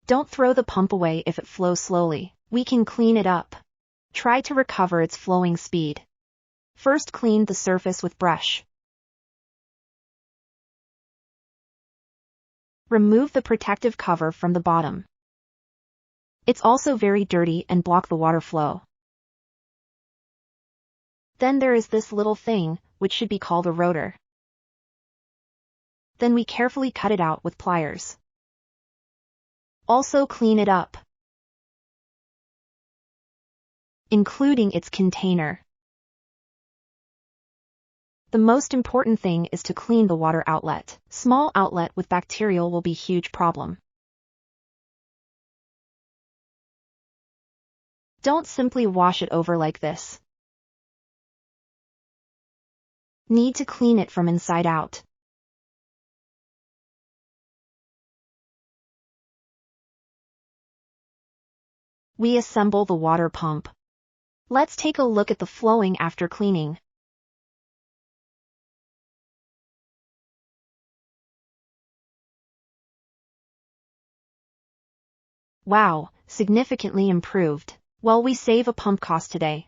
Don't throw the pump away if it flows slowly. We can clean it up. Try to recover its flowing speed. First, clean the surface with brush. Remove the protective cover from the bottom. It's also very dirty and block the water flow. Then there is this little thing, which should be called a rotor. Then we carefully cut it out with pliers. Also clean it up, including its container. The most important thing is to clean the water outlet. Small outlet with bacterial will be huge problem. Don't simply wash it over like this. Need to clean it from inside out. We assemble the water pump. Let's take a look at the flowing after cleaning. Wow, significantly improved. Well, we save a pump cost today.